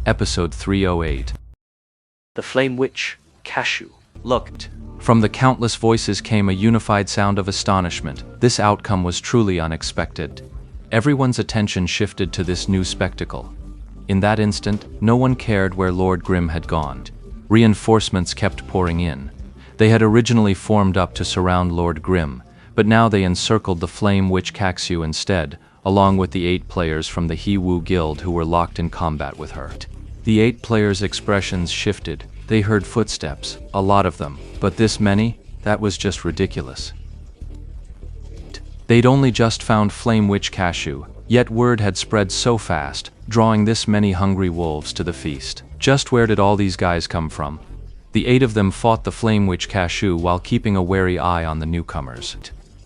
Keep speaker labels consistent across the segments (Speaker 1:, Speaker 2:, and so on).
Speaker 1: Episode 308.
Speaker 2: The Flame Witch, Cashew. Looked.
Speaker 1: From the countless voices came a unified sound of astonishment. This outcome was truly unexpected. Everyone's attention shifted to this new spectacle. In that instant, no one cared where Lord Grimm had gone. Reinforcements kept pouring in. They had originally formed up to surround Lord Grimm, but now they encircled the Flame Witch Cashew instead, along with the 8 players from the He Wu Guild who were locked in combat with her. The 8 players' expressions shifted. They heard footsteps, a lot of them, but this many? That was just ridiculous. They'd only just found Flame Witch Cashew, yet word had spread so fast, drawing this many hungry wolves to the feast. Just where did all these guys come from? The 8 of them fought the Flame Witch Cashew while keeping a wary eye on the newcomers.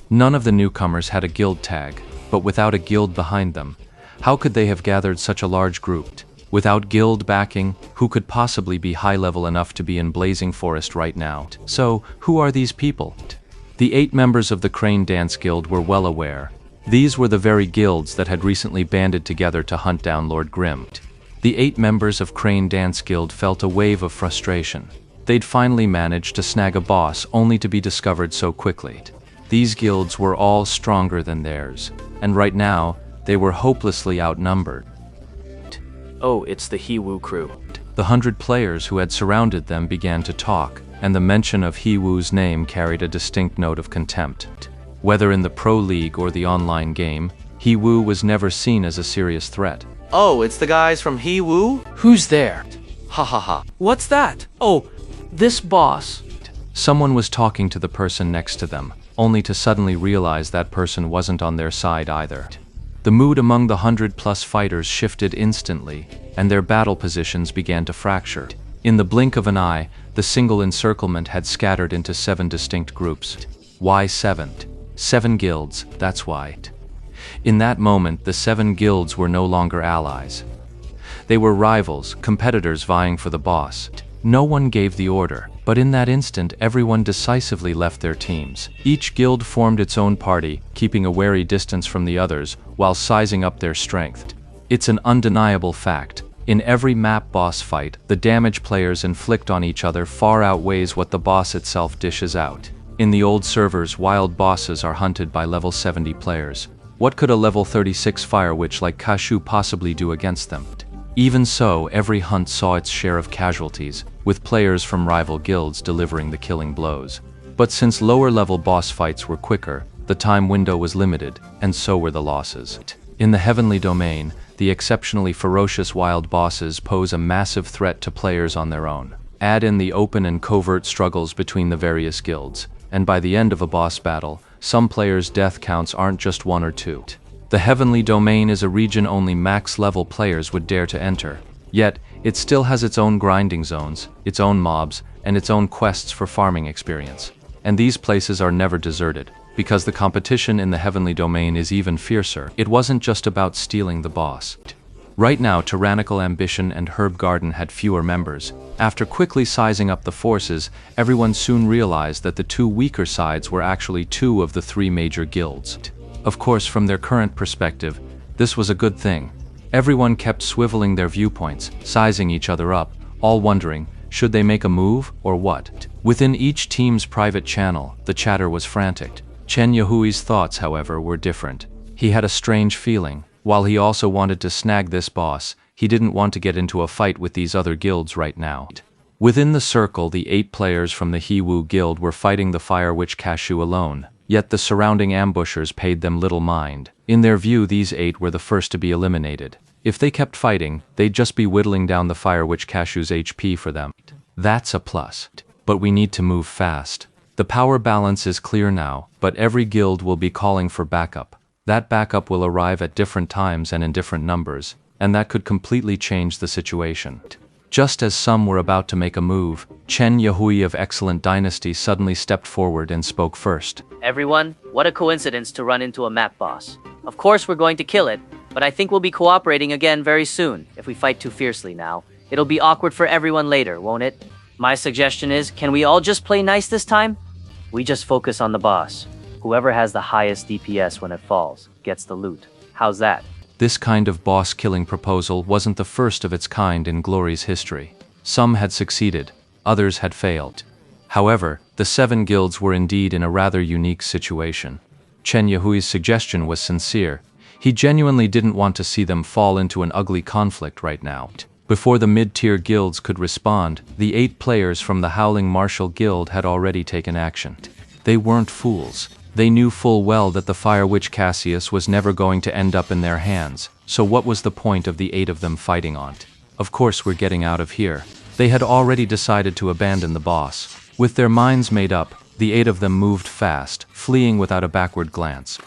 Speaker 1: None of the newcomers had a guild tag, but without a guild behind them, how could they have gathered such a large group? Without guild backing, who could possibly be high-level enough to be in Blazing Forest right now? So, who are these people? The 8 members of the Crane Dance Guild were well aware. These were the very guilds that had recently banded together to hunt down Lord Grimm. The 8 members of Crane Dance Guild felt a wave of frustration. They'd finally managed to snag a boss only to be discovered so quickly. These guilds were all stronger than theirs, and right now, they were hopelessly outnumbered.
Speaker 2: Oh, it's the He Wu crew.
Speaker 1: The 100 players who had surrounded them began to talk, and the mention of He Wu's name carried a distinct note of contempt. Whether in the Pro League or the online game, He Wu was never seen as a serious threat.
Speaker 2: Oh, it's the guys from He Wu?
Speaker 3: Who's there?
Speaker 2: Ha ha ha.
Speaker 3: What's that? Oh, this boss.
Speaker 1: Someone was talking to the person next to them, only to suddenly realize that person wasn't on their side either. The mood among the 100-plus fighters shifted instantly, and their battle positions began to fracture. In the blink of an eye, the single encirclement had scattered into 7 distinct groups. Why 7? 7 guilds, that's why. In that moment, the 7 guilds were no longer allies. They were rivals, competitors vying for the boss. No one gave the order, but in that instant, everyone decisively left their teams. Each guild formed its own party, keeping a wary distance from the others, while sizing up their strength. It's an undeniable fact. In every map boss fight, the damage players inflict on each other far outweighs what the boss itself dishes out. In the old servers, wild bosses are hunted by level 70 players. What could a level 36 fire witch like Cashew possibly do against them? Even so, every hunt saw its share of casualties, with players from rival guilds delivering the killing blows. But since lower-level boss fights were quicker, the time window was limited, and so were the losses. In the Heavenly Domain, the exceptionally ferocious wild bosses pose a massive threat to players on their own. Add in the open and covert struggles between the various guilds, and by the end of a boss battle, some players' death counts aren't just 1 or 2. The Heavenly Domain is a region only max-level players would dare to enter. Yet, it still has its own grinding zones, its own mobs, and its own quests for farming experience. And these places are never deserted, because the competition in the Heavenly Domain is even fiercer. It wasn't just about stealing the boss. Right now, Tyrannical Ambition and Herb Garden had fewer members. After quickly sizing up the forces, everyone soon realized that the 2 weaker sides were actually 2 of the 3 major guilds. Of course, from their current perspective, this was a good thing. Everyone kept swiveling their viewpoints, sizing each other up, all wondering, should they make a move or what? Within each team's private channel, the chatter was frantic. Chen Yahui's thoughts, however, were different. He had a strange feeling. While he also wanted to snag this boss, he didn't want to get into a fight with these other guilds right now. Within the circle, the 8 players from the He Wu Guild were fighting the Fire Witch Cashew alone. Yet the surrounding ambushers paid them little mind. In their view, these 8 were the first to be eliminated. If they kept fighting, they'd just be whittling down the Fire Witch Cashew's HP for them. That's a plus. But we need to move fast. The power balance is clear now, but every guild will be calling for backup. That backup will arrive at different times and in different numbers, and that could completely change the situation. Just as some were about to make a move, Chen Yahui of Excellent Dynasty suddenly stepped forward and spoke first.
Speaker 4: Everyone, what a coincidence to run into a map boss. Of course we're going to kill it, but I think we'll be cooperating again very soon. If we fight too fiercely now, it'll be awkward for everyone later, won't it? My suggestion is, can we all just play nice this time? We just focus on the boss. Whoever has the highest DPS when it falls gets the loot. How's that?
Speaker 1: This kind of boss-killing proposal wasn't the first of its kind in Glory's history. Some had succeeded, others had failed. However, the 7 guilds were indeed in a rather unique situation. Chen Yahui's suggestion was sincere. He genuinely didn't want to see them fall into an ugly conflict right now. Before the mid-tier guilds could respond, the 8 players from the Howling Martial Guild had already taken action. They weren't fools. They knew full well that the Fire Witch Cassius was never going to end up in their hands, so what was the point of the 8 of them fighting on it? Of course we're getting out of here. They had already decided to abandon the boss. With their minds made up, the 8 of them moved fast, fleeing without a backward glance.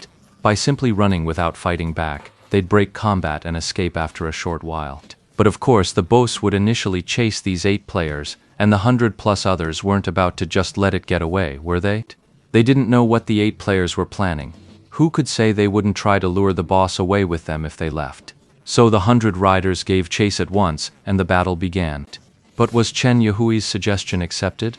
Speaker 1: By simply running without fighting back, they'd break combat and escape after a short while. But of course the boss would initially chase these 8 players, and the 100+ others weren't about to just let it get away, were they? They didn't know what the 8 players were planning. Who could say they wouldn't try to lure the boss away with them if they left? So the 100 riders gave chase at once, and the battle began. But was Chen Yahui's suggestion accepted?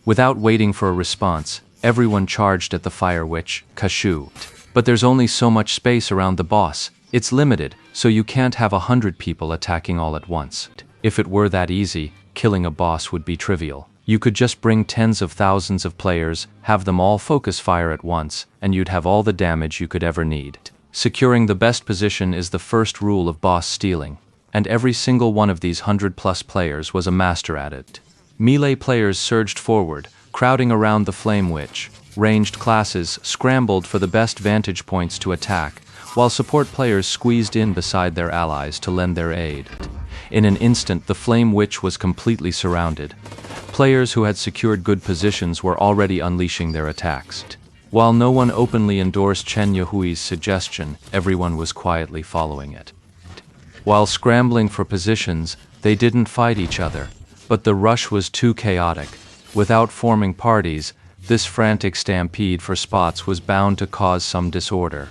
Speaker 1: Without waiting for a response, everyone charged at the Fire Witch, Kashu. But there's only so much space around the boss. It's limited, so you can't have 100 people attacking all at once. If it were that easy, killing a boss would be trivial. You could just bring tens of thousands of players, have them all focus fire at once, and you'd have all the damage you could ever need. Securing the best position is the first rule of boss stealing, and every single one of these 100+ players was a master at it. Melee players surged forward, crowding around the Flame Witch. Ranged classes scrambled for the best vantage points to attack, while support players squeezed in beside their allies to lend their aid. In an instant, the Flame Witch was completely surrounded. Players who had secured good positions were already unleashing their attacks. While no one openly endorsed Chen Yahui's suggestion, everyone was quietly following it. While scrambling for positions, they didn't fight each other, but the rush was too chaotic. Without forming parties, this frantic stampede for spots was bound to cause some disorder.